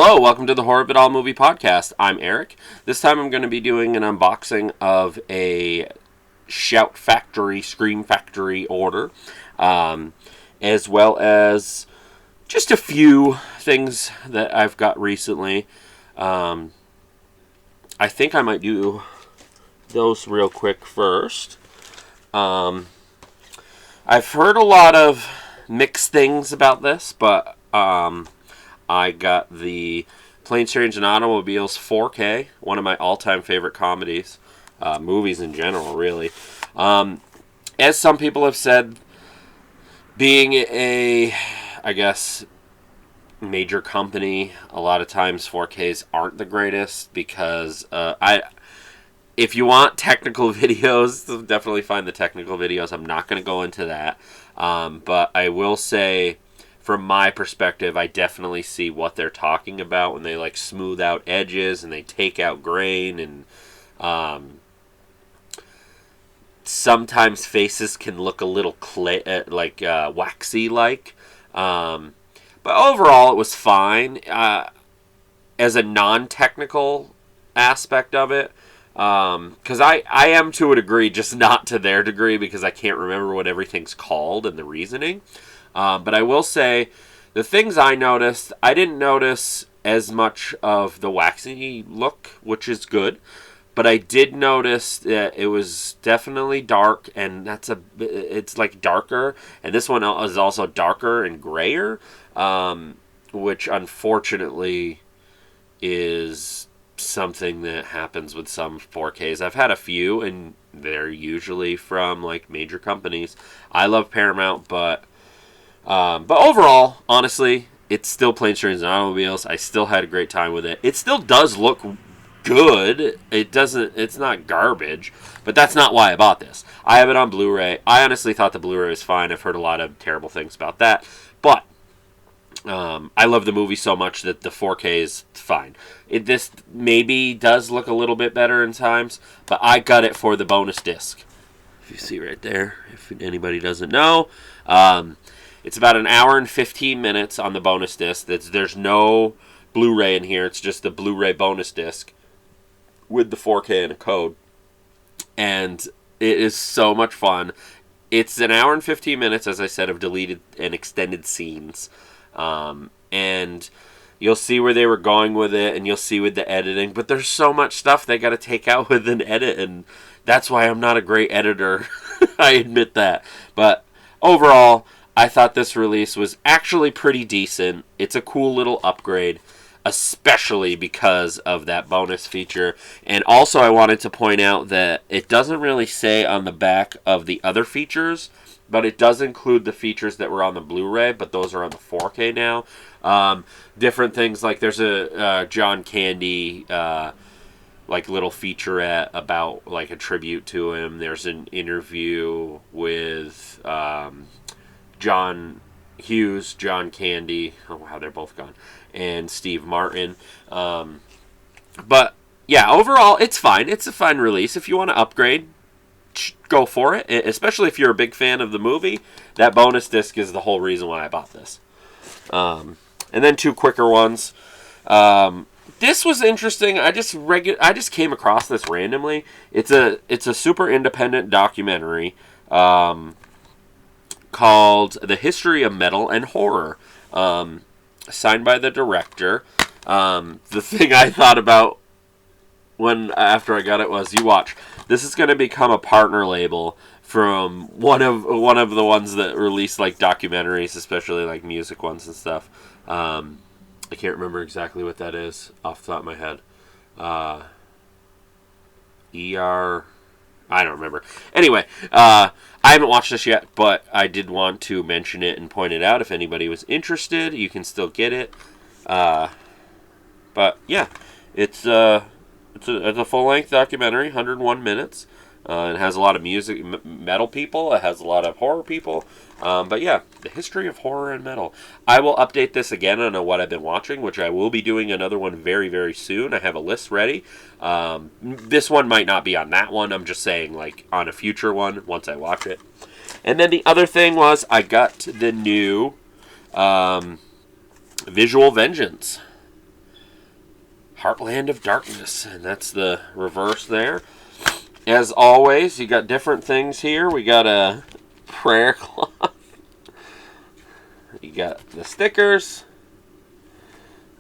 Hello, welcome to the Horror of It All Movie Podcast. I'm Eric. This time I'm going to be doing an unboxing of a Shout Factory, Scream Factory order, as well as just a few things that I've got recently. I think I might do those real quick first. I've heard a lot of mixed things about this, but I got the Planes, Trains, and Automobiles 4K, one of my all-time favorite comedies, movies in general, really. As some people have said, being I guess, major company, a lot of times 4Ks aren't the greatest because if you want technical videos, definitely find the technical videos. I'm not going to go into that, but I will say, from my perspective, I definitely see what they're talking about when they smooth out edges and they take out grain, and sometimes faces can look a little waxy but overall it was fine as a non-technical aspect of it, because I am to a degree, just not to their degree, because I can't remember what everything's called and the reasoning. But I will say, the things I noticed, I didn't notice as much of the waxy look, which is good. But I did notice that it was definitely dark, and it's darker. And this one is also darker and grayer, which unfortunately is something that happens with some 4Ks. I've had a few, and they're usually from major companies. I love Paramount, but overall, honestly, it's still Planes, Trains, and Automobiles. I still had a great time with it. It still does look good. It's not garbage, but that's not why I bought this. I have it on Blu-ray. I honestly thought the Blu-ray was fine. I've heard a lot of terrible things about that, but I love the movie so much that the 4K is fine. This maybe does look a little bit better in times, but I got it for the bonus disc. If you see right there, if anybody doesn't know, it's about an hour and 15 minutes on the bonus disc. There's no Blu-ray in here. It's just the Blu-ray bonus disc with the 4K and a code. And it is so much fun. It's an hour and 15 minutes, as I said, of deleted and extended scenes. And you'll see where they were going with it, and you'll see with the editing. But there's so much stuff they got to take out with an edit, and that's why I'm not a great editor. I admit that. But overall, I thought this release was actually pretty decent. It's a cool little upgrade, especially because of that bonus feature. And also I wanted to point out that it doesn't really say on the back of the other features, but it does include the features that were on the Blu-ray, but those are on the 4K now. Different things, there's a John Candy little featurette about a tribute to him. There's an interview with John Hughes, John Candy, oh wow, they're both gone, and Steve Martin. But yeah, overall, it's fine. It's a fine release. If you want to upgrade, go for it, especially if you're a big fan of the movie. That bonus disc is the whole reason why I bought this. And then two quicker ones. This was interesting. I just came across this randomly. It's a super independent documentary called The History of Metal and Horror, signed by the director. The thing I thought about after I got it was, you watch, this is going to become a partner label from one of the ones that release documentaries, especially music ones and stuff. I can't remember exactly what that is off the top of my head. I don't remember. Anyway, I haven't watched this yet, but I did want to mention it and point it out. If anybody was interested, you can still get it. But yeah, it's a full-length documentary, 101 minutes. It has a lot of music, metal people. It has a lot of horror people. But yeah, the history of horror and metal. I will update this again on what I've been watching, which I will be doing another one very, very soon. I have a list ready. This one might not be on that one. I'm just saying, on a future one once I watch it. And then the other thing was I got the new Visual Vengeance. Heartland of Darkness, and that's the reverse there. As always, you got different things here. We got a prayer cloth. You got the stickers.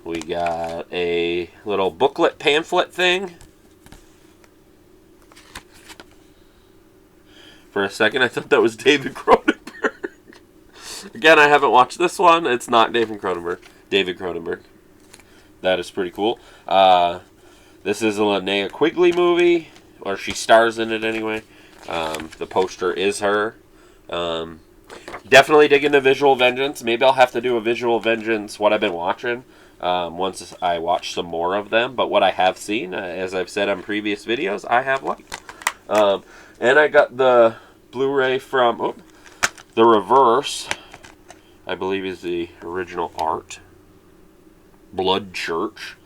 We got a little booklet pamphlet thing. For a second, I thought that was David Cronenberg. Again, I haven't watched this one. It's not David Cronenberg. David Cronenberg. That is pretty cool. This is a Linnea Quigley movie, or she stars in it anyway. The poster is her. Definitely digging the Visual Vengeance. Maybe I'll have to do a Visual Vengeance, what I've been watching, once I watch some more of them. But what I have seen, as I've said on previous videos, I have liked. And I got the Blu-ray from the reverse, I believe is the original art. Blood Church.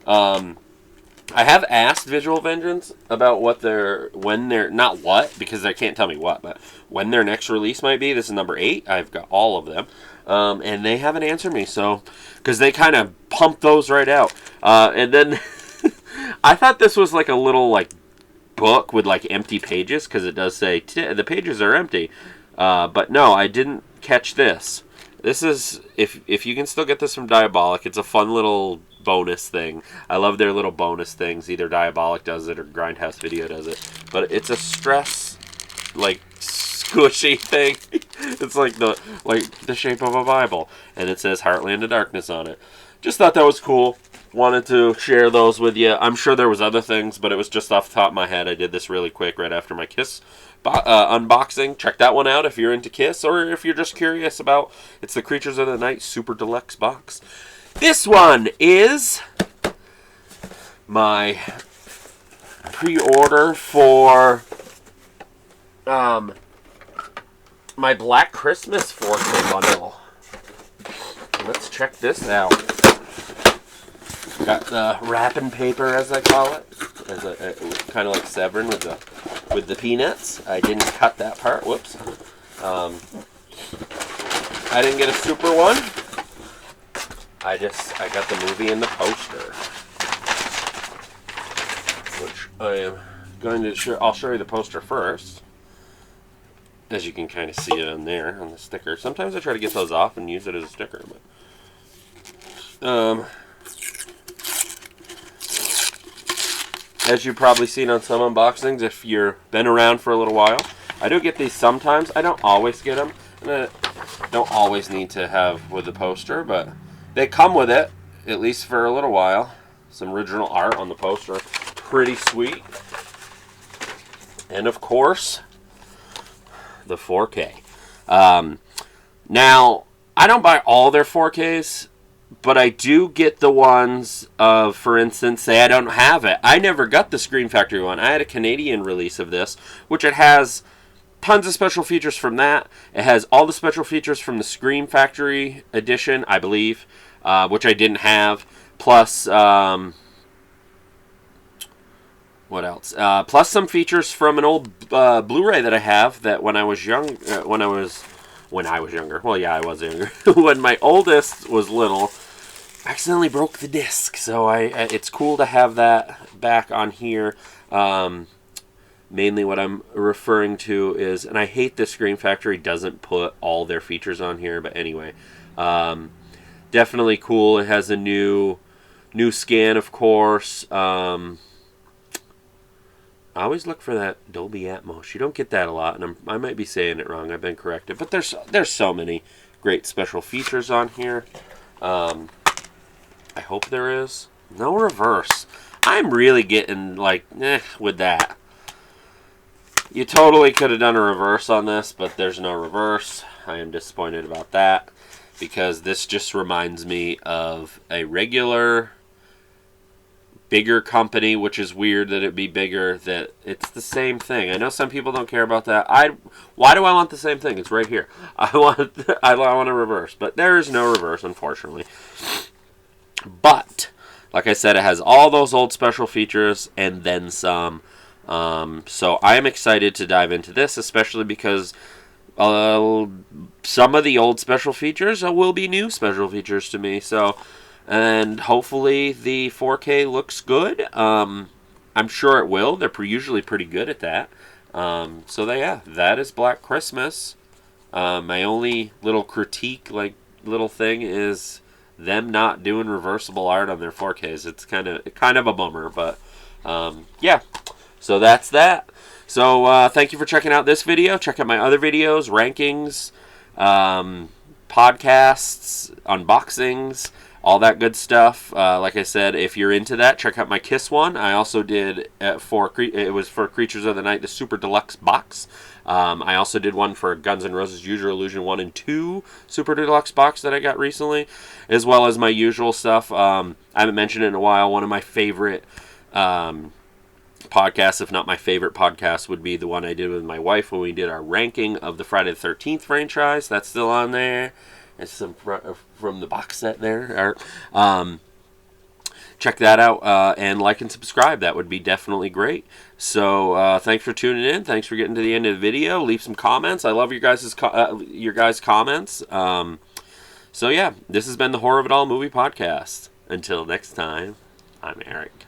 I have asked Visual Vengeance about not what, because they can't tell me what, but when their next release might be. This is number 8. I've got all of them. And they haven't answered me, so, because they kind of pump those right out. And then, I thought this was like a little, like, book with, like, empty pages, because it does say, the pages are empty. But no, I didn't catch this. This is, if you can still get this from Diabolic, it's a fun little bonus thing. I love their little bonus things. Either Diabolic does it or Grindhouse Video does it. But it's a stress, like, squishy thing. It's like the shape of a Bible. And it says Heartland of Darkness on it. Just thought that was cool. Wanted to share those with you. I'm sure there was other things, but it was just off the top of my head. I did this really quick right after my Kiss unboxing. Check that one out if you're into Kiss, or if you're just curious about. It's the Creatures of the Night Super Deluxe box. This one is my pre-order for my Black Christmas 4K bundle. Let's check this out. Got the wrapping paper, as I call it, as kind of like Severin with the peanuts. I didn't cut that part. Whoops. I didn't get a super one. I got the movie and the poster, which I am going to I'll show you the poster first, as you can kind of see it on there on the sticker. Sometimes I try to get those off and use it as a sticker, but as you've probably seen on some unboxings, if you've been around for a little while, I do get these sometimes. I don't always get them. And I don't always need to have with the poster, but they come with it, at least for a little while. Some original art on the poster. Pretty sweet. And of course, the 4K. Now, I don't buy all their 4Ks, but I do get the ones of, for instance, say I don't have it. I never got the Scream Factory one. I had a Canadian release of this, which it has tons of special features from that. It has all the special features from the Scream Factory edition, I believe, which I didn't have. Plus, what else? Plus some features from an old Blu-ray that I have that when I was young, when I was younger. Well, yeah, I was younger. When my oldest was little, I accidentally broke the disc. So it's cool to have that back on here. Mainly what I'm referring to is, and I hate the Scream Factory doesn't put all their features on here, but anyway, definitely cool. It has a new scan, of course. I always look for that Dolby Atmos. You don't get that a lot, and I might be saying it wrong. I've been corrected. But there's so many great special features on here. I hope there is. No reverse. I'm really getting, like, with that. You totally could have done a reverse on this, but there's no reverse. I am disappointed about that, because this just reminds me of a regular bigger company, which is weird that it'd be bigger, that it's the same thing. I know some people don't care about that. Why do I want the same thing? It's right here. I want a reverse, but there is no reverse, unfortunately. But like I said, it has all those old special features and then some. So I am excited to dive into this, especially because some of the old special features will be new special features to me. So and hopefully the 4K looks good. I'm sure it will. They're usually pretty good at that. Yeah, that is Black Christmas. My only little critique, like little thing, is them not doing reversible art on their 4Ks. It's kind of a bummer, but yeah. So that's that. So thank you for checking out this video. Check out my other videos, rankings, podcasts, unboxings, all that good stuff. Like I said, if you're into that, check out my Kiss one. I also did it was for Creatures of the Night, the Super Deluxe box. I also did one for Guns N' Roses Use Your Illusion 1 and 2 Super Deluxe box that I got recently, as well as my usual stuff. I haven't mentioned it in a while. One of my favorite podcasts, if not my favorite podcast, would be the one I did with my wife when we did our ranking of the Friday the 13th franchise. That's still on there. It's some from the box set there. Check that out and like and subscribe. That would be definitely great. So thanks for tuning in. Thanks for getting to the end of the video. Leave some comments. I love your guys' comments. So yeah, this has been the Horror of It All Movie Podcast. Until next time, I'm Eric.